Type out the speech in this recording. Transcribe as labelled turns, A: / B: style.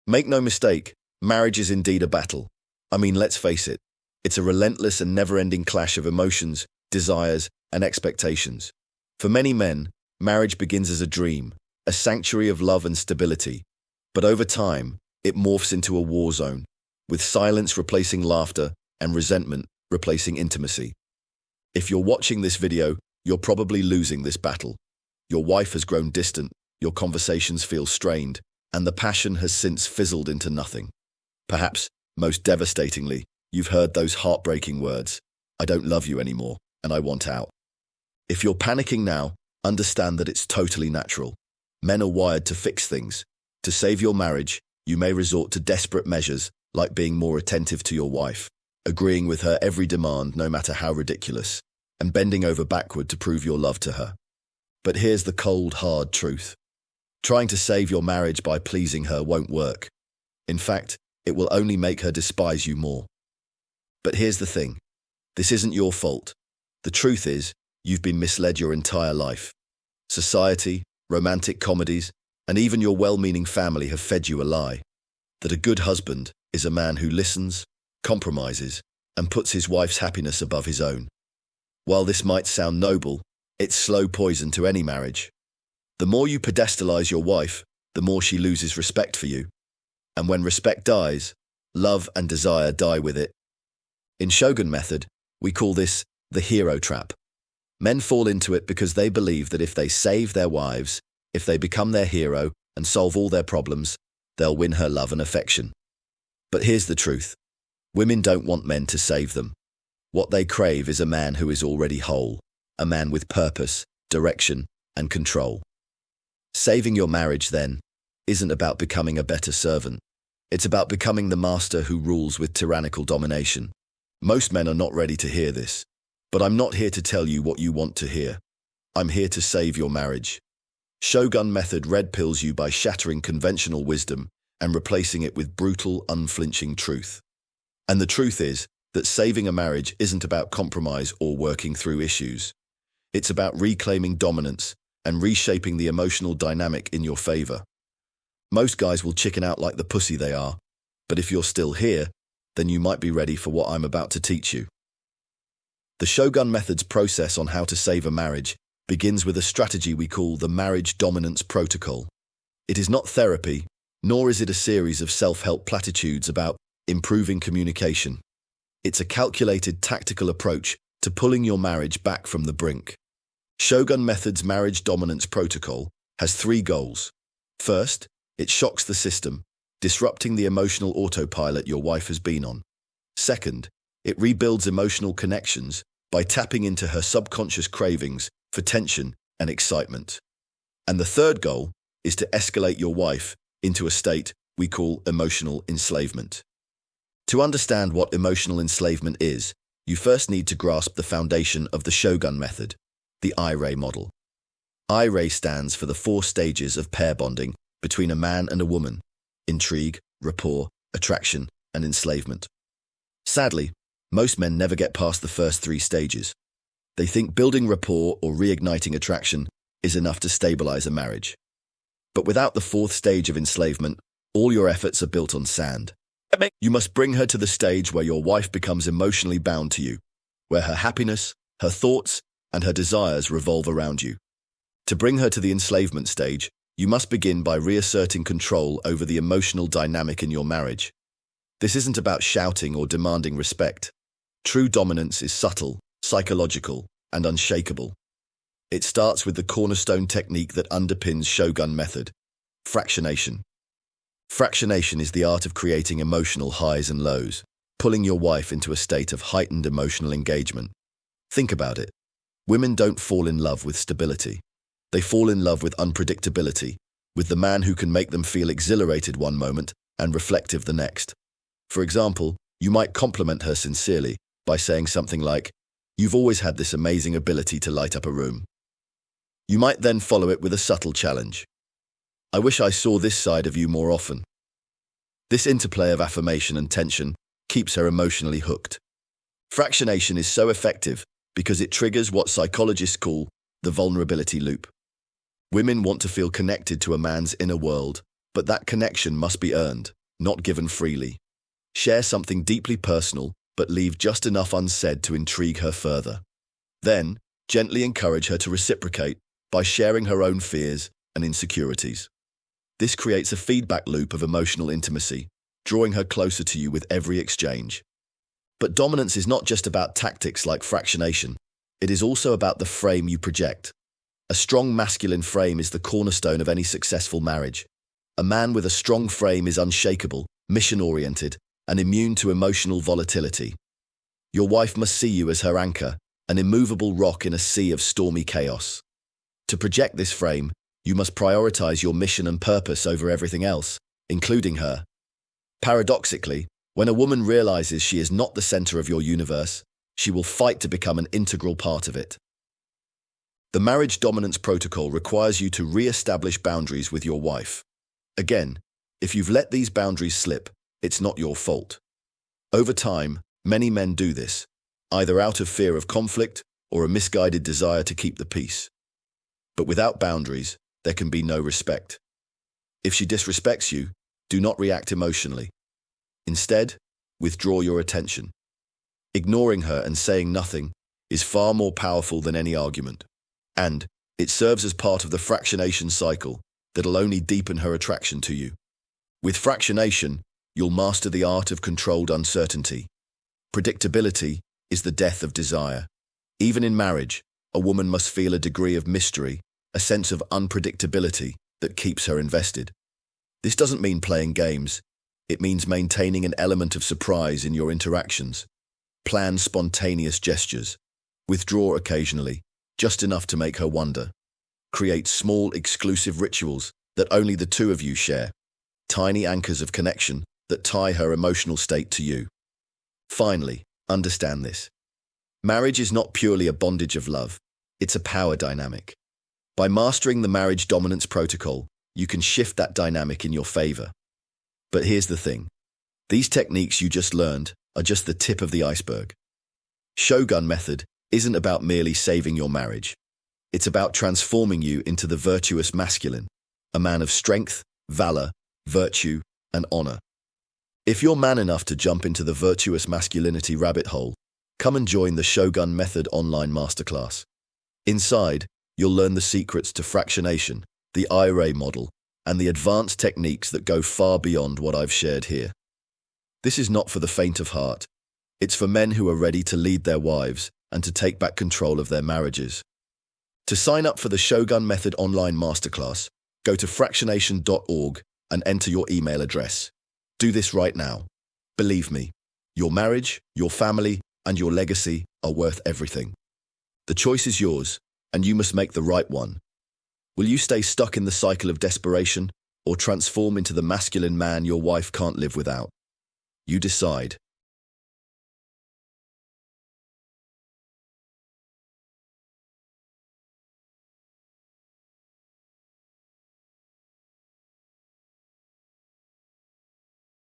A: Make no mistake, marriage is indeed a battle. I mean, let's face it, it's a relentless and never-ending clash of emotions, desires, and expectations. For many men, marriage begins as a dream, a sanctuary of love and stability. But over time, it morphs into a war zone, with silence replacing laughter and resentment replacing intimacy. If you're watching this video, you're probably losing this battle. Your wife has grown distant, your conversations feel strained, and the passion has since fizzled into nothing. Perhaps, most devastatingly, you've heard those heartbreaking words, "I don't love you anymore, and I want out." If you're panicking now, understand that it's totally natural. Men are wired to fix things. To save your marriage, you may resort to desperate measures like being more attentive to your wife, agreeing with her every demand no matter how ridiculous, and bending over backward to prove your love to her. But here's the cold, hard truth. Trying to save your marriage by pleasing her won't work. In fact, it will only make her despise you more. But here's the thing. This isn't your fault. The truth is, you've been misled your entire life. Society, romantic comedies, and even your well-meaning family have fed you a lie. That a good husband is a man who listens, compromises, and puts his wife's happiness above his own. While this might sound noble, it's slow poison to any marriage. The more you pedestalize your wife, the more she loses respect for you. And when respect dies, love and desire die with it. In Shogun Method, we call this the hero trap. Men fall into it because they believe that if they save their wives, if they become their hero and solve all their problems, they'll win her love and affection. But here's the truth. Women don't want men to save them. What they crave is a man who is already whole, a man with purpose, direction, and control. Saving your marriage, then, isn't about becoming a better servant. It's about becoming the master who rules with tyrannical domination. Most men are not ready to hear this. But I'm not here to tell you what you want to hear. I'm here to save your marriage. Shogun Method red pills you by shattering conventional wisdom and replacing it with brutal, unflinching truth. And the truth is that saving a marriage isn't about compromise or working through issues. It's about reclaiming dominance and reshaping the emotional dynamic in your favor. Most guys will chicken out like the pussy they are, but if you're still here, then you might be ready for what I'm about to teach you. The Shogun Method's process on how to save a marriage begins with a strategy we call the Marriage Dominance Protocol. It is not therapy, nor is it a series of self-help platitudes about improving communication. It's a calculated tactical approach to pulling your marriage back from the brink. Shogun Method's Marriage Dominance Protocol has 3 goals. First, it shocks the system, disrupting the emotional autopilot your wife has been on. Second, it rebuilds emotional connections by tapping into her subconscious cravings for tension and excitement. And the third goal is to escalate your wife into a state we call emotional enslavement. To understand what emotional enslavement is, you first need to grasp the foundation of the Shogun Method, the IRAE Model. IRAE stands for the 4 stages of pair bonding between a man and a woman: intrigue, rapport, attraction, and enslavement. Sadly, most men never get past the first 3 stages. They think building rapport or reigniting attraction is enough to stabilize a marriage. But without the 4th stage of enslavement, all your efforts are built on sand. You must bring her to the stage where your wife becomes emotionally bound to you, where her happiness, her thoughts, and her desires revolve around you. To bring her to the enslavement stage, you must begin by reasserting control over the emotional dynamic in your marriage. This isn't about shouting or demanding respect. True dominance is subtle, psychological, and unshakable. It starts with the cornerstone technique that underpins Shogun Method: fractionation. Fractionation is the art of creating emotional highs and lows, pulling your wife into a state of heightened emotional engagement. Think about it. Women don't fall in love with stability. They fall in love with unpredictability, with the man who can make them feel exhilarated one moment and reflective the next. For example, you might compliment her sincerely by saying something like, "You've always had this amazing ability to light up a room." You might then follow it with a subtle challenge. "I wish I saw this side of you more often." This interplay of affirmation and tension keeps her emotionally hooked. Fractionation is so effective because it triggers what psychologists call the vulnerability loop. Women want to feel connected to a man's inner world, But that connection must be earned, not given freely. Share something deeply personal, but leave just enough unsaid to intrigue her further. Then, gently encourage her to reciprocate by sharing her own fears and insecurities. This creates a feedback loop of emotional intimacy, drawing her closer to you with every exchange. But dominance is not just about tactics like fractionation. It is also about the frame you project. A strong masculine frame is the cornerstone of any successful marriage. A man with a strong frame is unshakable, mission-oriented, and immune to emotional volatility. Your wife must see you as her anchor, an immovable rock in a sea of stormy chaos. To project this frame, you must prioritize your mission and purpose over everything else, including her. Paradoxically, when a woman realizes she is not the center of your universe, she will fight to become an integral part of it. The marriage dominance protocol requires you to re-establish boundaries with your wife. Again, if you've let these boundaries slip, it's not your fault. Over time, many men do this, either out of fear of conflict or a misguided desire to keep the peace. But without boundaries, there can be no respect. If she disrespects you, do not react emotionally. Instead, withdraw your attention. Ignoring her and saying nothing is far more powerful than any argument. And it serves as part of the fractionation cycle that'll only deepen her attraction to you. With fractionation, you'll master the art of controlled uncertainty. Predictability is the death of desire. Even in marriage, a woman must feel a degree of mystery, a sense of unpredictability that keeps her invested. This doesn't mean playing games. It means maintaining an element of surprise in your interactions. Plan spontaneous gestures. Withdraw occasionally, just enough to make her wonder. Create small, exclusive rituals that only the two of you share. Tiny anchors of connection that tie her emotional state to you. Finally, understand this. Marriage is not purely a bondage of love. It's a power dynamic. By mastering the marriage dominance protocol, you can shift that dynamic in your favor. But here's the thing. These techniques you just learned are just the tip of the iceberg. Shogun Method isn't about merely saving your marriage. It's about transforming you into the virtuous masculine, a man of strength, valor, virtue, and honor. If you're man enough to jump into the virtuous masculinity rabbit hole, come and join the Shogun Method online masterclass. Inside, you'll learn the secrets to fractionation, the IRAE model, and the advanced techniques that go far beyond what I've shared here. This is not for the faint of heart. It's for men who are ready to lead their wives and to take back control of their marriages. To sign up for the Shogun Method online masterclass, go to fractionation.org and enter your email address. Do this right now. Believe me, your marriage, your family, and your legacy are worth everything. The choice is yours, and you must make the right one. Will you stay stuck in the cycle of desperation or transform into the masculine man your wife can't live without? You decide.